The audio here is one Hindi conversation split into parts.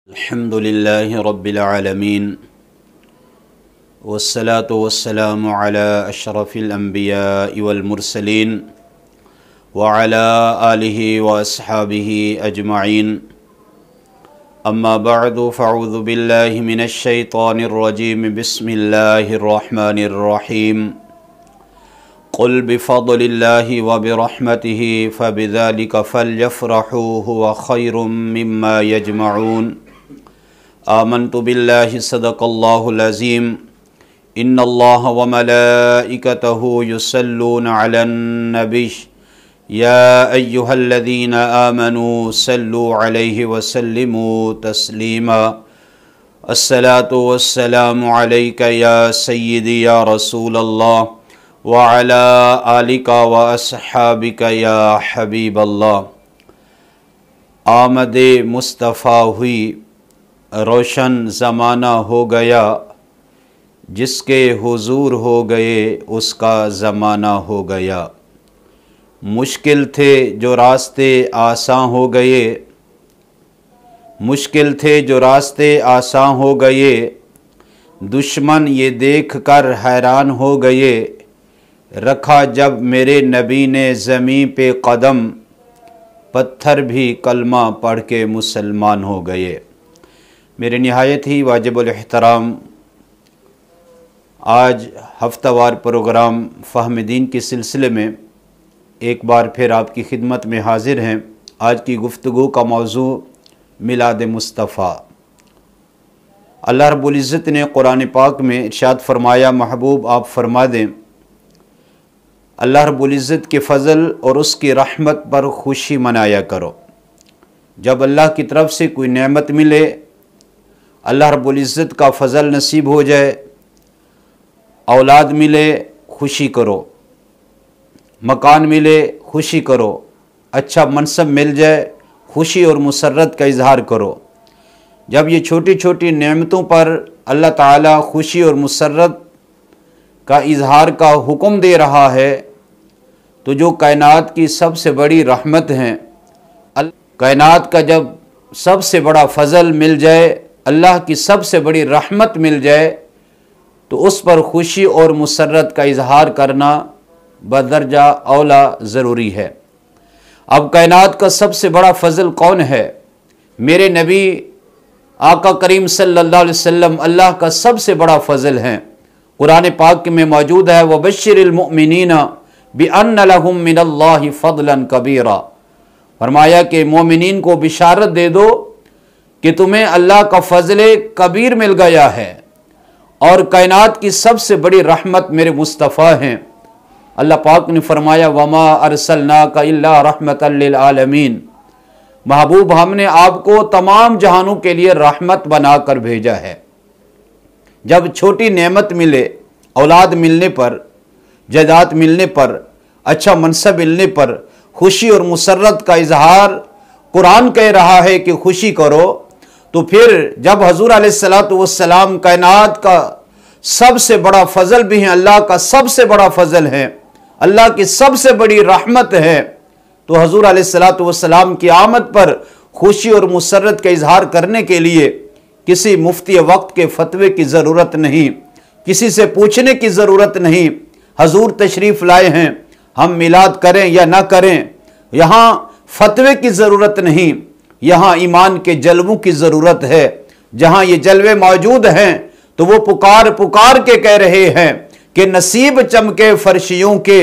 अल्हम्दुलिल्लाहि रब्बिल आलमीन वस्सलातु वस्सलामु अला अशरफिल अंबियाइ वल मुरसलीन व अला आलिहि व अस्हाबिहि अजमाइन अम्मा बअदु फ़अऊज़ु बिल्लाहि मिनश शैतानिर रजीम बिस्मिल्लाहिर रहमानिर रहीम क़ुल बिफ़ज़लिल्लाहि व बिरहमतिहि फ़बिज़ालिका फ़ल्यफ़रहू हुव ख़ैरुम मिम्मा यजमऊन आमन्तु बिल्लाहि सदक़ल्लाहुल अज़ीम इन्नल्लाह व मलाइकतहु युसल्लूना अलन नबी या अय्युहल्लज़ीना आमनू सल्लू अलैहि व सल्लिमू तस्लीमा अस्सलातु वस्सलामु अलैका या सय्यिदी या रसूलल्लाह व अला आलिका व अस्हाबिका या हबीबल्लाह। आमदे मुस्तफ़ा हुई, रोशन ज़माना हो गया, जिसके हुजूर हो गए उसका ज़माना हो गया। मुश्किल थे जो रास्ते आसान हो गए, मुश्किल थे जो रास्ते आसान हो गए, दुश्मन ये देख कर हैरान हो गए। रखा जब मेरे नबी ने ज़मीं पे कदम, पत्थर भी कलमा पढ़ के मुसलमान हो गए। मेरे निहायत ही वाजिबुल एहतराम आज हफ्तावार प्रोग्राम फ़हम दीन के सिलसिले में एक बार फिर आपकी खिदमत में हाजिर हैं। आज की गुफ्तगू का मौजू मिलाद मुस्तफ़ा। अल्लाह रब्बुल इज़्ज़त ने कुरान पाक में इरशाद फरमाया, महबूब आप फरमा दें, अल्लाह रब्बुल इज़्ज़त के फ़ज़ल और उसकी रहमत पर खुशी मनाया करो। जब अल्लाह की तरफ से कोई नेमत मिले, अल्लाह रब्बुल इज़्ज़त का फ़ज़ल नसीब हो जाए, औलाद मिले खुशी करो, मकान मिले खुशी करो, अच्छा मनसब मिल जाए खुशी और मुसर्रत का इजहार करो। जब ये छोटी छोटी नेमतों पर अल्लाह ताला खुशी और मुसर्रत का इजहार का हुक्म दे रहा है, तो जो कायनात की सबसे बड़ी रहमत हैं, कायनात का जब सबसे बड़ा फ़ज़ल मिल जाए, अल्लाह की सबसे बड़ी रहमत मिल जाए, तो उस पर खुशी और मुसर्रत का इजहार करना बदर्जा औला ज़रूरी है। अब कायनात का सबसे बड़ा फ़ज़ल कौन है? मेरे नबी आका करीम सल्लल्लाहु अलैहि वसल्लम अल्लाह का सबसे बड़ा फ़ज़ल हैं। कुरान पाक में मौजूद है, वबश्शिरिल मुमिनीना बिअन्न लहुम मिनल्लाहि फ़ज़लन कबीरा। फरमाया कि मोमिनीन को बिशारत दे दो कि तुम्हें अल्लाह का फ़ज़ल कबीर मिल गया है और कायनात की सबसे बड़ी रहमत मेरे मुस्तफ़ा हैं। अल्लाह पाक ने फरमाया, वमा अरसलनाका इल्ला रहमतल लिल आलमीन। महबूब हमने आपको तमाम जहानों के लिए रहमत बनाकर भेजा है। जब छोटी नेमत मिले, औलाद मिलने पर, जायदाद मिलने पर, अच्छा मनसब मिलने पर खुशी और मुसर्रत का इजहार कुरान कह रहा है कि खुशी करो, तो फिर जब हजूर अलैहिस्सलातु वस्सलाम कायनात का सबसे बड़ा फ़ज़ल भी हैं, अल्लाह का सबसे बड़ा फ़ज़ल है, अल्लाह की सबसे बड़ी रहमत है, तो हजूर अलैहिस्सलातु वस्सलाम की आमद पर खुशी और मुसर्रत का इजहार करने के लिए किसी मुफ्ती वक्त के फतवे की ज़रूरत नहीं, किसी से पूछने की ज़रूरत नहीं। हजूर तशरीफ़ लाए हैं, हम मिलाद करें या ना करें, यहाँ फतवे की ज़रूरत नहीं, यहाँ ईमान के जलवों की ज़रूरत है। जहाँ ये जलवे मौजूद हैं, तो वो पुकार पुकार के कह रहे हैं कि नसीब चमके फर्शियों के,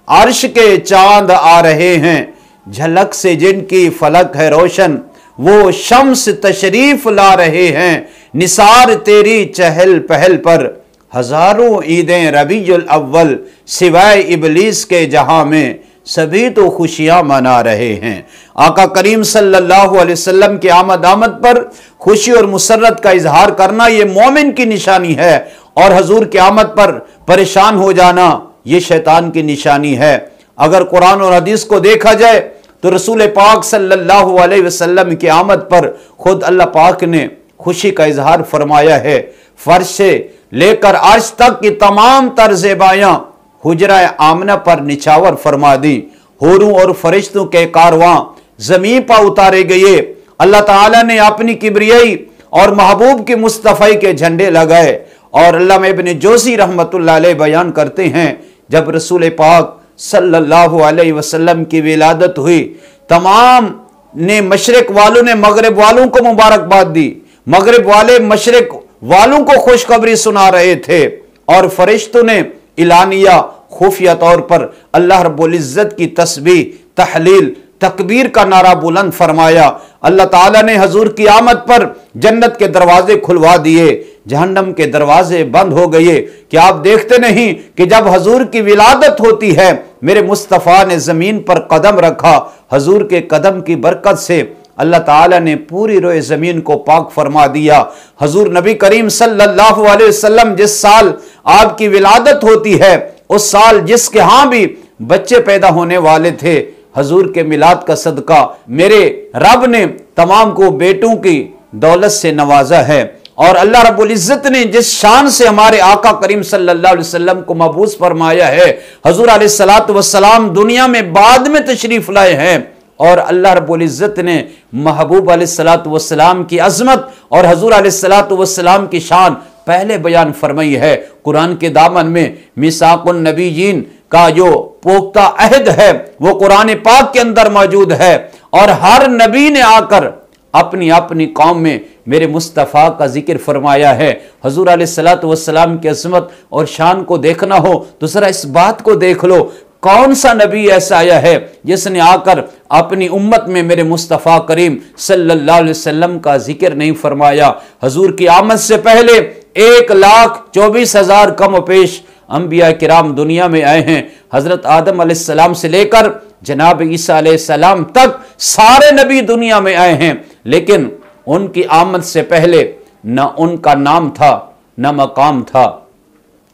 अर्श के चांद आ रहे हैं, झलक से जिनकी फलक है रोशन, वो शम्स तशरीफ ला रहे हैं। निसार तेरी चहल पहल पर हजारों ईदें रबीउल अव्वल, सिवाय इबलीस के जहां में सभी तो खुशियां मना रहे हैं। आका करीम सल्लल्लाहु अलैहि वसल्लम की आमद पर खुशी और मुसर्रत का इजहार करना ये मोमिन की निशानी है, और हजूर की आमद पर परेशान हो जाना ये शैतान की निशानी है। अगर कुरान और हदीस को देखा जाए तो रसूल पाक सल्लल्लाहु अलैहि वसल्लम की आमद पर खुद अल्लाह पाक ने खुशी का इजहार फरमाया है। फर्श से लेकर अर्श तक की तमाम तरज़ेबायां हुजरा आमना पर निछावर फरमा दी। होरों और फरिश्तों के कारवां ज़मीन पर उतारे गए। अल्लाह ताला ने अपनी किबरियाई और महबूब की मुस्तफ़ई के झंडे लगाए। और अल्लामा इब्न जोशी रहमतुल्लाह अलैह बयान करते हैं, जब रसूल पाक सल्लल्लाहु अलैहि वसल्लम की विलादत हुई, तमाम ने मशरिक वालों ने मगरिब वालों को मुबारकबाद दी, मगरिब वाले मशरिक वालों को खुशखबरी सुना रहे थे, और फरिश्तों ने इलानिया खुफिया तौर पर अल्लाह रब्बुल इज्जत की तस्बीह, तहलील, तकबीर का नारा बुलंद फरमाया। अल्लाह ताला ने हजूर की आमद पर जन्नत के दरवाजे खुलवा दिए, जहन्नम के दरवाजे बंद हो गए। कि आप देखते नहीं कि जब हजूर की विलादत होती है, मेरे मुस्तफ़ा ने जमीन पर कदम रखा, हजूर के कदम की बरकत से अल्लाह ताला ने पूरी रोए जमीन को पाक फरमा दिया। हजूर नबी करीम सल्लल्लाहु अलैहि वसल्लम जिस साल आपकी विलादत होती है, उस साल जिसके यहां भी बच्चे पैदा होने वाले थे, हजूर के मिलाद का सदका मेरे रब ने तमाम को बेटों की दौलत से नवाजा है। और अल्लाह रब्बुल इज्जत ने जिस शान से हमारे आका करीम सल्लल्लाहु अलैहि वसल्लम को मबूस फरमाया है, हजूर अलैहिस्सलातु वस्सलाम दुनिया में बाद में तशरीफ लाए हैं, और अल्लाह रब्बुल इज्जत ने महबूब अलैहिस्सलातु वस्सलाम की अजमत और हजूर अलैहिस्सलातु वस्सलाम की शान पहले बयान फरमाई है। कुरान के दामन में मिसाकुन नबीयीन का जो पोख्ता अहद है वो कुरान पाक के अंदर मौजूद है, और हर नबी ने आकर अपनी अपनी कौम में मेरे मुस्तफ़ा का जिक्र फरमाया है। हजूर अलैहिस्सलातु वस्सलाम की अज़मत और शान को देखना हो तो जरा इस बात को देख लो, कौन सा नबी ऐसा आया है जिसने आकर अपनी उम्मत में मेरे मुस्तफ़ा करीम सल्लल्लाहु अलैहि वसल्लम का जिक्र नहीं फरमाया। हजूर की आमद से पहले 1,24,000 कम पेश अंबिया किराम दुनिया में आए हैं। हजरत आदम अलैहिस्सलाम से लेकर जनाब ईसा अलैहिस्सलाम तक सारे नबी दुनिया में आए हैं, लेकिन उनकी आमद से पहले न उनका नाम था, न मकाम था,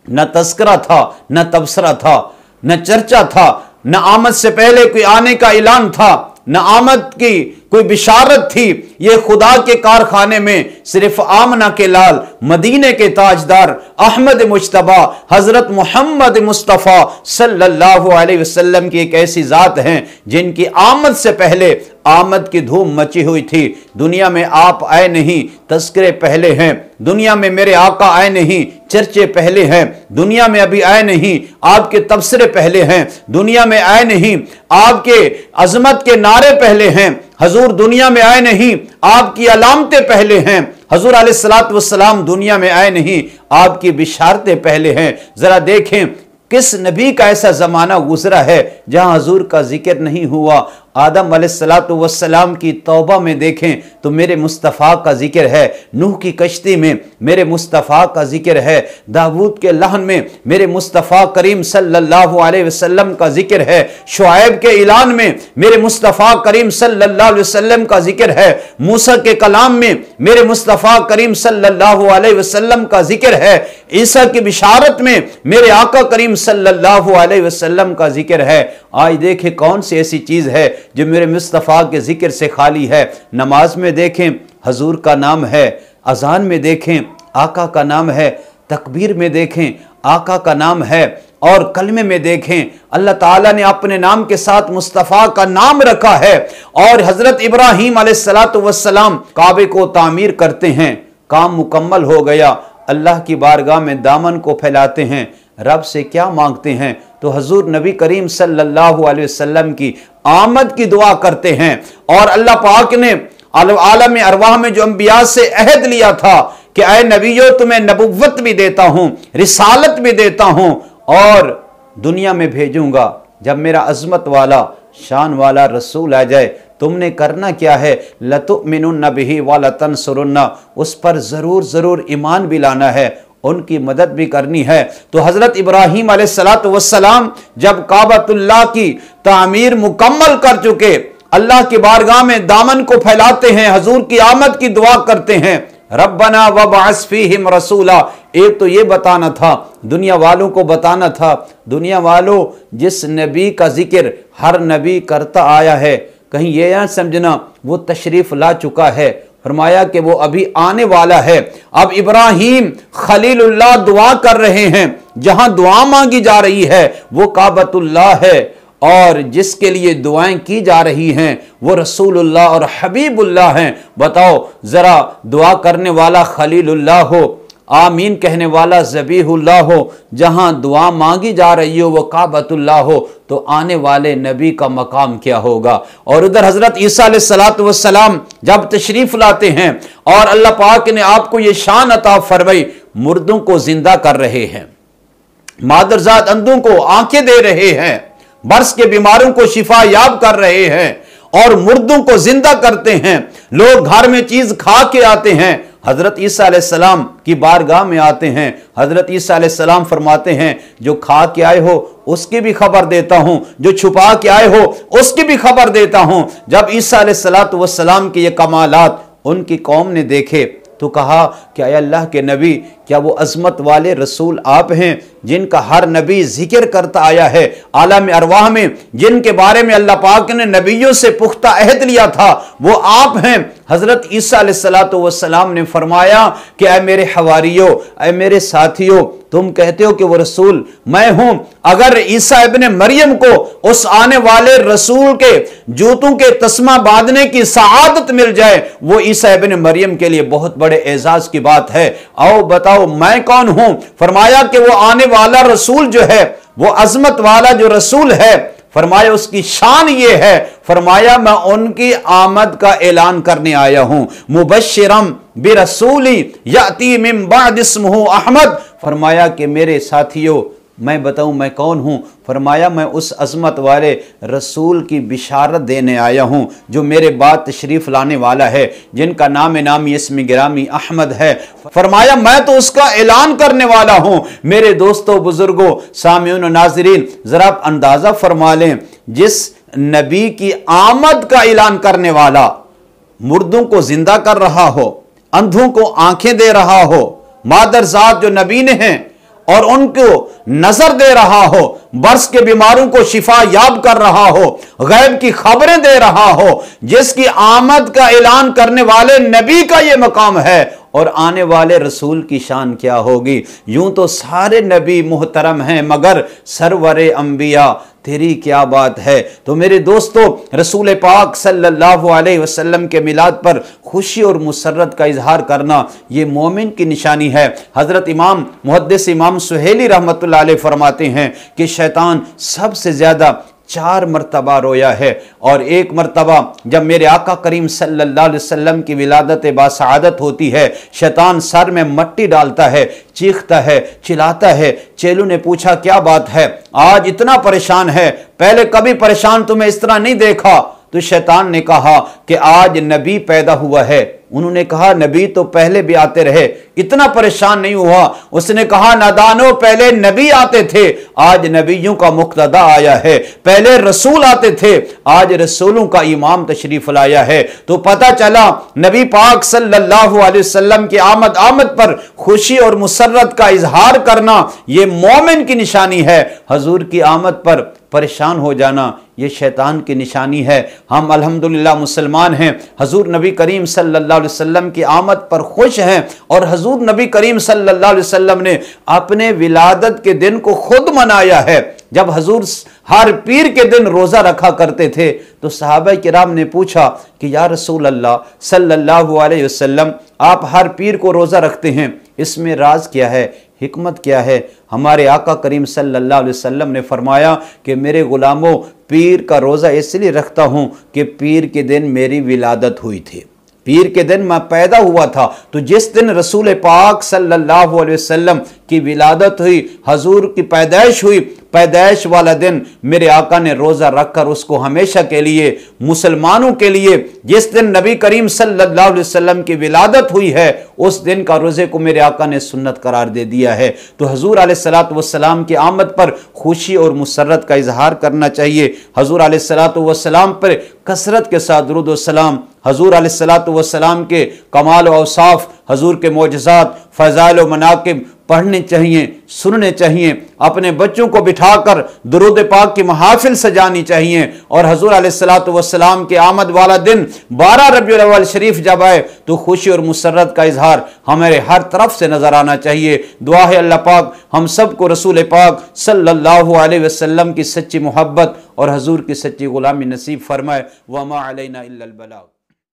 न तस्करा था, न तबसरा था, न चर्चा था, न आमद से पहले कोई आने का ऐलान था, न आमद की कोई बिशारत थी। ये खुदा के कारखाने में सिर्फ आमना के लाल, मदीने के ताजदार अहमद मुश्तबा हजरत मोहम्मद मुस्तफ़ा सल्लल्लाहु अलैहि वसल्लम की एक ऐसी जात हैं जिनकी आमद से पहले आमद की धूम मची हुई थी। दुनिया में आप आए नहीं, तस्करे पहले हैं। दुनिया में मेरे आका आए नहीं, चर्चे पहले हैं। दुनिया में अभी आए नहीं, आपके तबसरे पहले हैं। दुनिया में आए नहीं, आपके अजमत के नारे पहले हैं। हजूर दुनिया में आए नहीं, आपकी अलामतें पहले हैं। हजूर अलैहिस्सलातु वस्सलाम दुनिया में आए नहीं, आपकी बिशारतें पहले हैं। जरा देखें किस नबी का ऐसा जमाना गुजरा है जहां हजूर का जिक्र नहीं हुआ। आदम अलैहिस्सलातु वस्सलाम की तौबा में देखें तो मेरे मुस्तफ़ा का जिक्र है, नूह की कश्ती में मेरे मुस्तफ़ा का जिक्र है, दाऊद के लहन में मेरे मुस्तफ़ा करीम सल्लल्लाहु अलैहि वसल्लम का जिक्र है, शुआइब के ऐलान में मेरे मुस्तफ़ा करीम सल्लल्लाहु अलैहि वसल्लम का जिक्र है, मूसा के कलाम में मेरे मुस्तफ़ा करीम सल्लल्लाहु अलैहि वसल्लम का जिक्र है, ईसा की बिशारत में मेरे आका करीम सल्लल्लाहु अलैहि वसल्लम का जिक्र है। आज देखें कौन सी ऐसी चीज है जो मेरे मुस्तफ़ा के जिक्र से खाली है। नमाज में देखें हजूर का नाम है, अजान में देखें आका का नाम है, तकबीर में देखें आका का नाम है, और कलमे में देखें अल्लाह ताला ने अपने नाम के साथ मुस्तफ़ा का नाम रखा है। और हजरत इब्राहीम अलैहिस्सलातु वस्सलाम काबे को तामीर करते हैं, काम मुकम्मल हो गया, अल्लाह की बारगाह में दामन को फैलाते हैं, रब से क्या मांगते हैं तो हजूर नबी करीम सल्लल्लाहु अलैहि वसल्लम की आमद की दुआ करते हैं। और अल्लाह पाक ने आलम अरवाह में जो अंबिया से अहद लिया था कि ऐ नबियो तुम्हें नबुव्वत भी देता हूं, रिसालत भी देता हूं और दुनिया में भेजूंगा, जब मेरा अजमत वाला शान वाला रसूल आ जाए तुमने करना क्या है, लतुमिनुन्न बिही व लतंसुरुन्ना, उस पर जरूर जरूर ईमान भी लाना है, उनकी मदद भी करनी है। तो हजरत इब्राहीम अलैहिस्सलातु वस्सलाम जब काबतुल्लाह की तामीर मुकम्मल कर चुके, अल्लाह की बारगाह में दामन को फैलाते हैं, हजूर की आमद की दुआ करते हैं, रब्बना वबअस फीहिम रसूला। एक तो ये बताना था, दुनिया वालों को बताना था, दुनिया वालों जिस नबी का जिक्र हर नबी करता आया है, कहीं ये ना समझना वो तशरीफ ला चुका है, फरमाया कि वो अभी आने वाला है। अब इब्राहीम खलीलुल्लाह दुआ कर रहे हैं, जहां दुआ मांगी जा रही है वो काबतुल्लाह है, और जिसके लिए दुआएं की जा रही हैं वो रसूलुल्लाह और हबीबुल्लाह हैं। बताओ ज़रा, दुआ करने वाला खलीलुल्लाह हो, आमीन कहने वाला ज़बीहुल्लाह हो, जहां दुआ मांगी जा रही हो वो काबतुल्लाह हो, तो आने वाले नबी का मकाम क्या होगा। और उधर हजरत ईसा अलैहिस्सलातु वस्सलाम जब तशरीफ लाते हैं और अल्लाह पाक ने आपको ये शान अता फरमाई, मुर्दों को जिंदा कर रहे हैं, मादरजात अंधों को आंखें दे रहे हैं, बर्स के बीमारों को शिफा याब कर रहे हैं और मुर्दों को जिंदा करते हैं। लोग घर में चीज खा के आते हैं, हजरत ईसा अलैहिस्सलाम की बारगाह में आते हैं, हजरत ईसा अलैहिस्सलाम फरमाते हैं जो खा के आए हो उसकी भी खबर देता हूं, जो छुपा के आए हो उसकी भी खबर देता हूं। जब ईसा अलैहिस्सलातु वस्सलाम के ये कमालात उनकी कौम ने देखे तो कहा कि अय अल्लाह के नबी, क्या वो अजमत वाले रसूल आप हैं जिनका हर नबी जिक्र करता आया है, आलम अरवाह में जिनके बारे में अल्लाह पाक ने नबियों से पुख्ता अहद लिया था, वो आप हैं। हजरत ईसा अलैहिस्सलातु वस्सलाम ने फरमाया कि ऐ मेरे हवारियों, ऐ मेरे साथियों, तुम कहते हो कि वो रसूल मैं हूं। अगर ईसा इब्ने मरियम को उस आने वाले रसूल के जूतों के तस्मा बांधने की सआदत मिल जाए, वो ईसा इब्ने मरियम के लिए बहुत बड़े एजाज की बात है। आओ बताओ मैं कौन हूं। फरमाया कि वो आने वाला रसूल जो है, वो अजमत वाला जो रसूल है, फरमाया उसकी शान ये है, फरमाया मैं उनकी आमद का ऐलान करने आया हूं। मुबश्शिरम बिरसूली याती मिन बाद इस्मुहु अहमद। फरमाया कि मेरे साथियों मैं बताऊं मैं कौन हूं। फरमाया मैं उस अजमत वाले रसूल की बिशारत देने आया हूं जो मेरे बाद तशरीफ लाने वाला है, जिनका नाम नामी इस्म गिरामी अहमद है। फरमाया मैं तो उसका ऐलान करने वाला हूं। मेरे दोस्तों, बुजुर्गों, सामिऊन, नाज़रीन, जरा आप अंदाजा फरमा लें, जिस नबी की आमद का ऐलान करने वाला मुर्दों को जिंदा कर रहा हो, अंधों को आंखें दे रहा हो, मादरजात जो नबी ने हैं और उनको नजर दे रहा हो, बर्स के बीमारों को शिफा याब कर रहा हो, गैब की खबरें दे रहा हो, जिसकी आमद का ऐलान करने वाले नबी का यह मकाम है, और आने वाले रसूल की शान क्या होगी। यूं तो सारे नबी मुहतरम हैं, मगर सरवरे अंबिया तेरी क्या बात है। तो मेरे दोस्तों, रसूल पाक सल्लल्लाहु अलैहि वसल्लम के मिलाद पर खुशी और मुसर्रत का इजहार करना ये मोमिन की निशानी है। हजरत इमाम मुहद्दिस इमाम सुहेली रहमतुल्लाह अलैह फरमाते हैं कि शैतान सबसे ज्यादा 4 मरतबा रोया है, और एक मरतबा जब मेरे आका करीम सल्लल्लाहु अलैहि वसल्लम की विलादत बासआदत होती है, शैतान सर में मट्टी डालता है, चीखता है, चिल्लाता है। चेलों ने पूछा क्या बात है, आज इतना परेशान है, पहले कभी परेशान तुम्हें इस तरह नहीं देखा। तो शैतान ने कहा कि आज नबी पैदा हुआ है। उन्होंने कहा नबी तो पहले भी आते रहे, इतना परेशान नहीं हुआ। उसने कहा नादानो, पहले नबी आते थे, आज नबियों का मुक्तदा आया है। पहले रसूल आते थे, आज रसूलों का इमाम तशरीफ लाया है। तो पता चला नबी पाक सल्लल्लाहु अलैहि वसल्लम की आमद पर खुशी और मुसर्रत का इजहार करना ये मोमिन की निशानी है। हजूर की आमद पर परेशान हो जाना ये शैतान की निशानी है। हम अल्हम्दुलिल्लाह मुसलमान हैं, हजूर नबी करीम सल्लल्लाहु अलैहि वसल्लम की आमद पर खुश हैं, और हजूर नबी करीम सल्लल्लाहु अलैहि वसल्लम ने अपने विलादत के दिन को खुद मनाया है। जब हजूर हर पीर के दिन रोजा रखा करते थे तो सहाबा किराम ने पूछा कि या रसूल अल्लाह सल्लल्लाहु अलैहि वसल्लम, आप हर पीर को रोजा रखते हैं, इसमें राज क्या है, हिकमत क्या है। हमारे आका करीम सल्लल्लाहु अलैहि वसल्लम ने फरमाया कि मेरे गुलामों, पीर का रोज़ा इसलिए रखता हूँ कि पीर के दिन मेरी विलादत हुई थी, पीर के दिन मैं पैदा हुआ था। तो जिस दिन रसूल पाक सल्लल्लाहु अलैहि वसल्लम की विलादत हुई, हजूर की पैदाइश हुई, पैदाइश वाला दिन मेरे आका ने रोज़ा रखकर उसको हमेशा के लिए मुसलमानों के लिए, जिस दिन नबी करीम सल्लल्लाहु अलैहि वसल्लम की विलादत हुई है, उस दिन का रोज़े को मेरे आका ने सुन्नत करार दे दिया है। तो हजूर अलैहिस्सलातु वस्सलाम की आमद पर खुशी और मुसर्रत का इजहार करना चाहिए। हजूर अलैहिस्सलातु वस्सलाम पर कसरत के साथ दुरूद व सलाम, हजूर अलैहिस्सलातु वस्सलाम के कमाल व औसाफ, हजूर के मोजज़ात, फ़ज़ाइल व मनाक़िब पढ़ने चाहिए, सुनने चाहिए, अपने बच्चों को बिठाकर दुरूद पाक की महफिल सजानी चाहिए। और हजूर अलैहिस्सलातु वस्सलाम के आमद वाला दिन 12 रबीउल अव्वल शरीफ जब आए तो खुशी और मुसर्रत का इजहार हमारे हर तरफ से नजर आना चाहिए। दुआ है अल्लाह पाक हम सबको रसूल पाक सल्लल्लाहु अलैहि वसल्लम की सच्ची मोहब्बत और हजूर की सच्ची गुलामी नसीब फरमाए। वमा अलैना इल्लल बलाग।